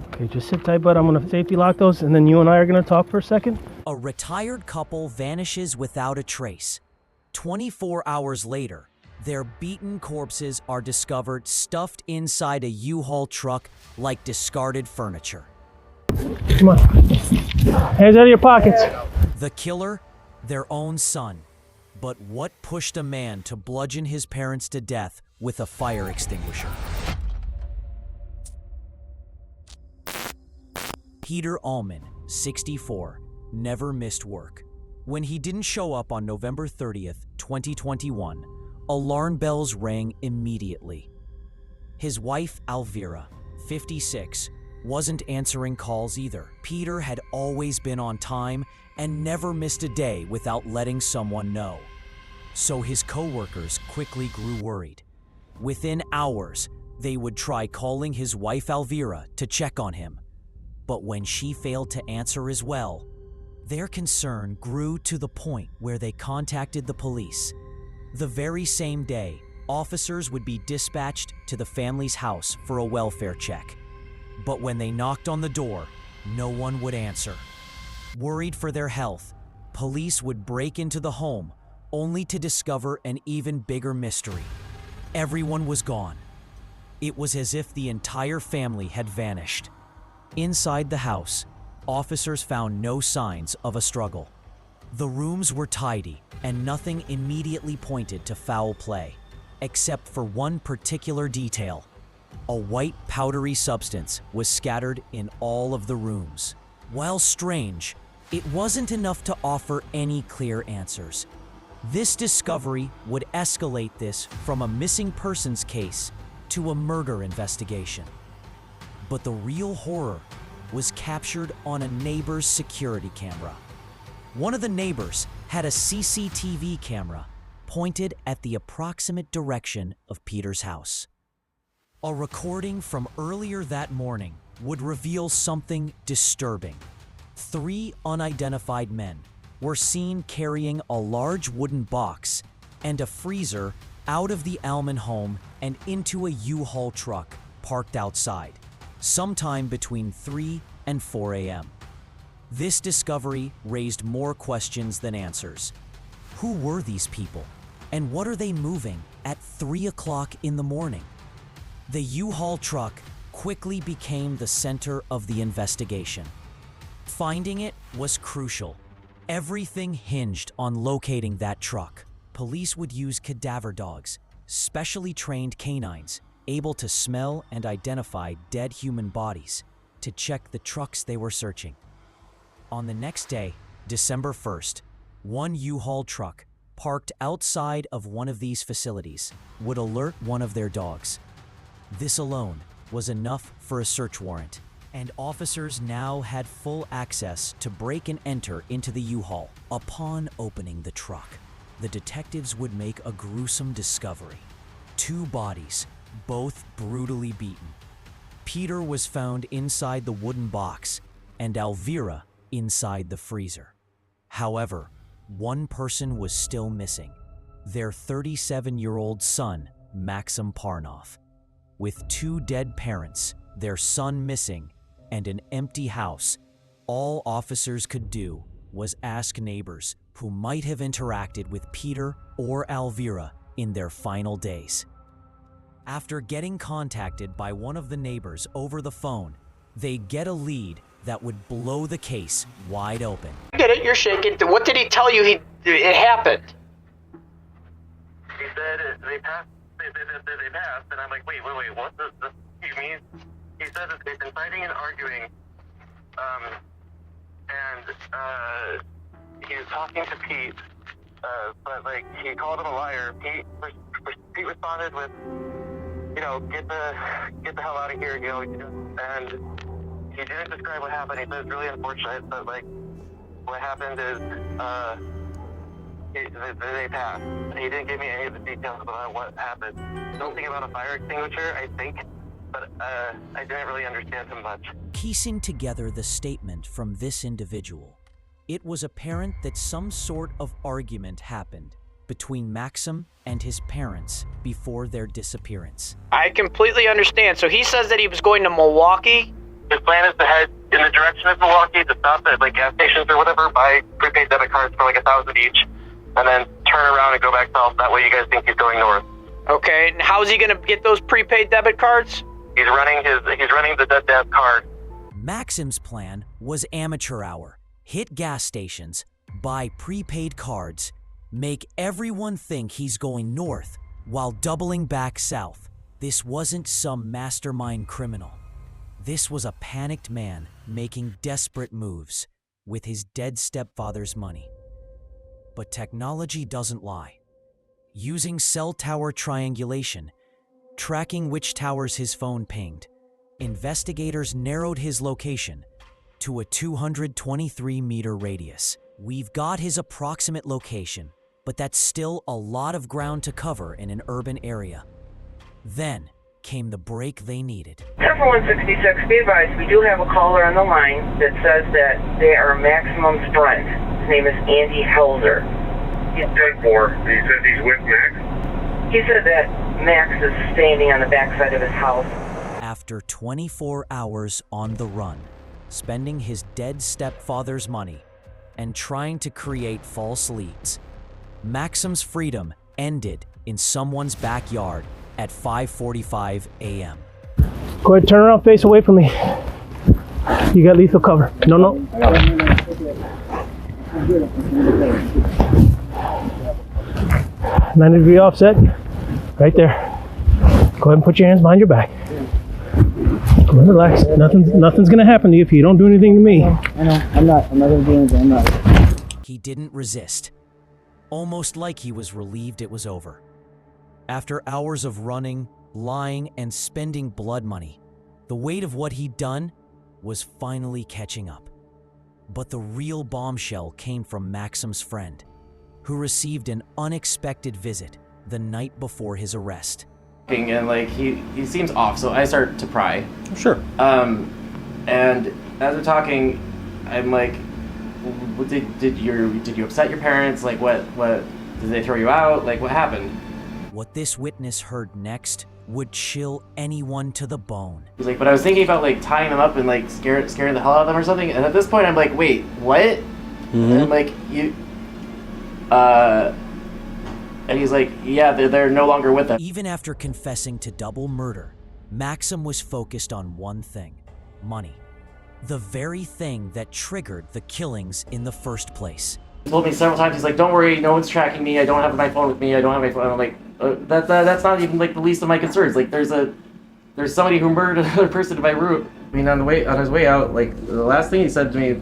Okay, just sit tight, bud. I'm gonna safety lock those, and then you and I are gonna talk for a second. A retired couple vanishes without a trace. 24 hours later, their beaten corpses are discovered stuffed inside a U-Haul truck like discarded furniture. Come on. Hands out of your pockets. The killer, their own son. But what pushed a man to bludgeon his parents to death with a fire extinguisher? Peter Allman, 64, never missed work. When he didn't show up on November 30th, 2021, alarm bells rang immediately. His wife, Elvira, 56, wasn't answering calls either. Peter had always been on time and never missed a day without letting someone know. So his coworkers quickly grew worried. Within hours, they would try calling his wife Elvira to check on him. But when she failed to answer as well, their concern grew to the point where they contacted the police. The very same day, officers would be dispatched to the family's house for a welfare check. But when they knocked on the door, no one would answer. Worried for their health, police would break into the home only to discover an even bigger mystery. Everyone was gone. It was as if the entire family had vanished. Inside the house, officers found no signs of a struggle. The rooms were tidy, and nothing immediately pointed to foul play, except for one particular detail. A white powdery substance was scattered in all of the rooms. While strange, it wasn't enough to offer any clear answers. This discovery would escalate this from a missing persons case to a murder investigation. But the real horror was captured on a neighbor's security camera. One of the neighbors had a CCTV camera pointed at the approximate direction of Peter's house. A recording from earlier that morning would reveal something disturbing. 3 unidentified men were seen carrying a large wooden box and a freezer out of the Allman home and into a U-Haul truck parked outside, sometime between 3 and 4 a.m. This discovery raised more questions than answers. Who were these people, and what are they moving at 3 o'clock in the morning? The U-Haul truck quickly became the center of the investigation. Finding it was crucial. Everything hinged on locating that truck. Police would use cadaver dogs, specially trained canines, able to smell and identify dead human bodies, to check the trucks they were searching. On the next day, December 1st, one U-Haul truck parked outside of one of these facilities would alert one of their dogs. This alone was enough for a search warrant, and officers now had full access to break and enter into the U-Haul. Upon opening the truck, the detectives would make a gruesome discovery. 2 bodies, both brutally beaten. Peter was found inside the wooden box, and Elvira inside the freezer. However, one person was still missing: their 37-year-old son, Maxim Parnov. With 2 dead parents, their son missing, and an empty house, all officers could do was ask neighbors who might have interacted with Peter or Elvira in their final days. After getting contacted by one of the neighbors over the phone, they get a lead that would blow the case wide open. I get it, you're shaking. What did he tell you it happened? He said they passed, they passed, and I'm like, wait, what does this you mean? He said that they've been fighting and arguing, and he was talking to Pete, but like, he called him a liar. Pete responded with, you know, get the hell out of here, you know, and he didn't describe what happened. He said it's really unfortunate, but like, what happened is, they passed. He didn't give me any of the details about what happened. Something about a fire extinguisher, I think, but I didn't really understand him much. Piecing together the statement from this individual, it was apparent that some sort of argument happened between Maxim and his parents before their disappearance. I completely understand. So he says that he was going to Milwaukee His plan is to head in the direction of Milwaukee, to stop at like gas stations or whatever, buy prepaid debit cards for like $1,000 each, and then turn around and go back south. That way you guys think he's going north. Okay, and how is he going to get those prepaid debit cards? He's running the dead dad's card. Maxim's plan was amateur hour. Hit gas stations, buy prepaid cards, make everyone think he's going north while doubling back south. This wasn't some mastermind criminal. This was a panicked man making desperate moves with his dead stepfather's money. But technology doesn't lie. Using cell tower triangulation, tracking which towers his phone pinged, investigators narrowed his location to a 223-meter radius. We've got his approximate location, but that's still a lot of ground to cover in an urban area. Then came the break they needed. 10-166, be advised, we do have a caller on the line that says that they are Maximum's friend. His name is Andy Helzer. He's 10-4. He says he's with Max? He said that Max is standing on the backside of his house. After 24 hours on the run, spending his dead stepfather's money, and trying to create false leads, Maxim's freedom ended in someone's backyard at 5:45 a.m. Go ahead, turn around, face away from me. You got lethal cover. No. 90-degree offset, right there. Go ahead and put your hands behind your back. Go ahead, relax. Nothing's gonna happen to you if you don't do anything to me. I know. I'm not gonna do anything. I'm not. He didn't resist, almost like he was relieved it was over. After hours of running, lying, and spending blood money, the weight of what he'd done was finally catching up. But the real bombshell came from Maxim's friend, who received an unexpected visit the night before his arrest. And like he seems off, so I start to pry. Sure. And as we're talking, I'm like, did you upset your parents? Like what did they throw you out? Like what happened? What this witness heard next would chill anyone to the bone. He's like, but I was thinking about like tying them up and like scaring the hell out of them or something. And at this point, I'm like, wait, what? Mm-hmm. And I'm like, you. And he's like, yeah, they're no longer with us. Even after confessing to double murder, Maxim was focused on one thing: money. The very thing that triggered the killings in the first place. He told me several times, he's like, don't worry, no one's tracking me. I don't have my phone with me. I don't have my phone. I'm like, that's not even like the least of my concerns. Like there's somebody who murdered another person in my room. I mean, on his way out, like the last thing he said to me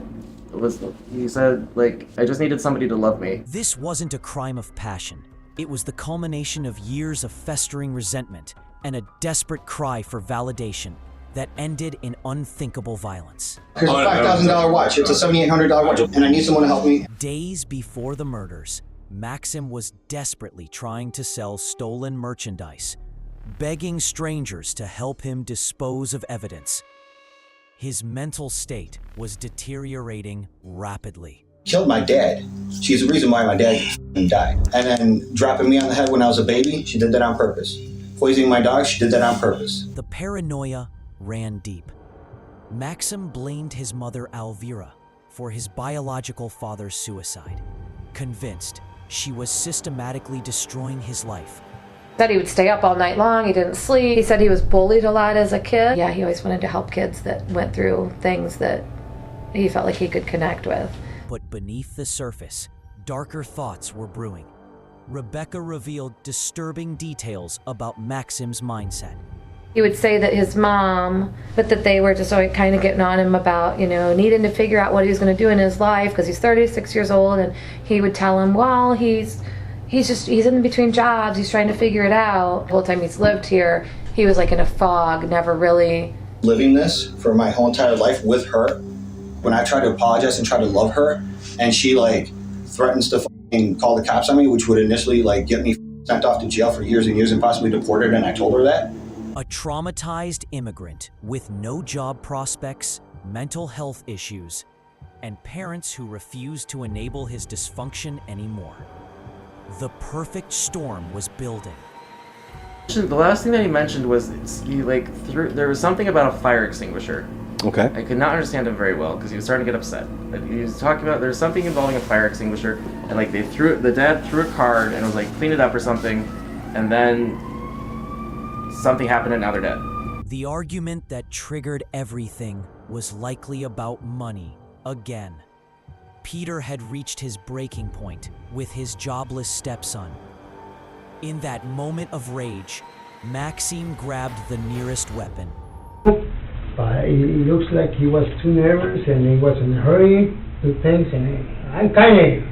was, he said, like, I just needed somebody to love me. This wasn't a crime of passion. It was the culmination of years of festering resentment and a desperate cry for validation that ended in unthinkable violence. Here's a $5,000 watch. It's a $7,800 watch, and I need someone to help me. Days before the murders, Maxim was desperately trying to sell stolen merchandise, begging strangers to help him dispose of evidence. His mental state was deteriorating rapidly. Killed my dad. She's the reason why my dad died. And then dropping me on the head when I was a baby, she did that on purpose. Poisoning my dog, she did that on purpose. The paranoia ran deep. Maxim blamed his mother Alvira for his biological father's suicide, convinced she was systematically destroying his life. Said he would stay up all night long, he didn't sleep. He said he was bullied a lot as a kid. Yeah, he always wanted to help kids that went through things that he felt like he could connect with. But beneath the surface, darker thoughts were brewing. Rebecca revealed disturbing details about Maxim's mindset. He would say that his mom, but that they were just kind of getting on him about, needing to figure out what he was going to do in his life because he's 36 years old, and he would tell him, well, he's in between jobs, he's trying to figure it out. The whole time he's lived here, he was like in a fog, never really... Living this for my whole entire life with her, when I tried to apologize and try to love her, and she threatens to call the cops on me, which would initially get me sent off to jail for years and years and possibly deported, and I told her that. A traumatized immigrant with no job prospects, mental health issues, and parents who refused to enable his dysfunction anymore. The perfect storm was building. The last thing that he mentioned was there was something about a fire extinguisher. Okay. I could not understand him very well because he was starting to get upset. He was talking about there's something involving a fire extinguisher, and like the dad threw a card and it was like clean it up or something, and then something happened and now they're dead. The argument that triggered everything was likely about money again. Peter had reached his breaking point with his jobless stepson. In that moment of rage, Maxim grabbed the nearest weapon. It looks like he was too nervous and he was in a hurry to things, and I kind of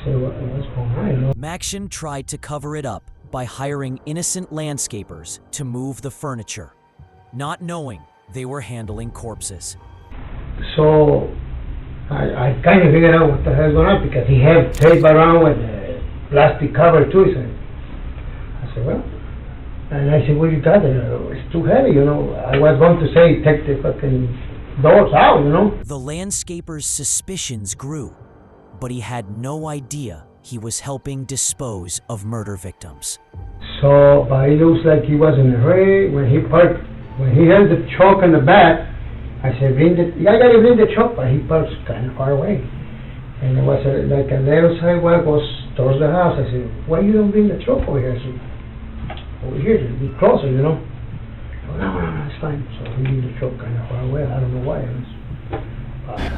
said, what's going on? You know? Maxim tried to cover it up by hiring innocent landscapers to move the furniture, not knowing they were handling corpses. So I kind of figured out what the hell's going on because he had tape around with a plastic cover too. So I said, well, and I said, what you got there? It's too heavy, you know. I was going to say, take the fucking doors out, you know. The landscaper's suspicions grew, but he had no idea he was helping dispose of murder victims. So, but it looks like he was in a hurry. When he held the truck in the back, I said, I gotta bring the truck, but he parked kind of far away. And there was like a little sidewalk goes towards the house. I said, why you don't bring the truck over here? I said, over here, to be closer, you know. No, it's fine. So he moved the truck kind of far away. I don't know why.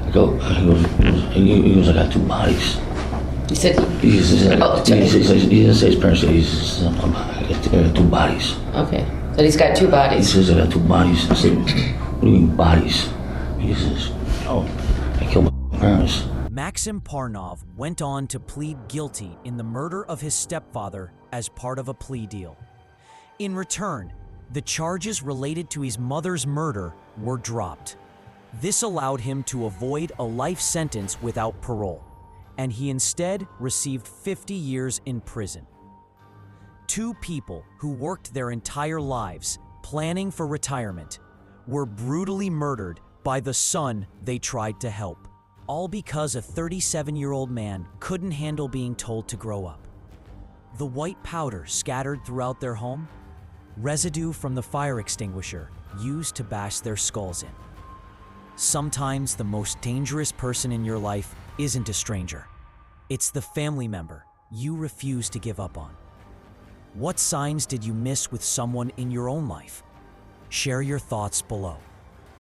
He goes, I got two bodies. You said he didn't say his parents said I got two bodies. Okay. So he's got two bodies. He says I got two bodies. I said, what do you mean bodies? He says, oh, I killed my parents. Maxim Parnov went on to plead guilty in the murder of his stepfather as part of a plea deal. In return, the charges related to his mother's murder were dropped. This allowed him to avoid a life sentence without parole, and he instead received 50 years in prison. Two people who worked their entire lives planning for retirement were brutally murdered by the son they tried to help, all because a 37-year-old man couldn't handle being told to grow up. The white powder scattered throughout their home, residue from the fire extinguisher used to bash their skulls in. Sometimes the most dangerous person in your life isn't a stranger. It's the family member you refuse to give up on. What signs did you miss with someone in your own life? Share your thoughts below.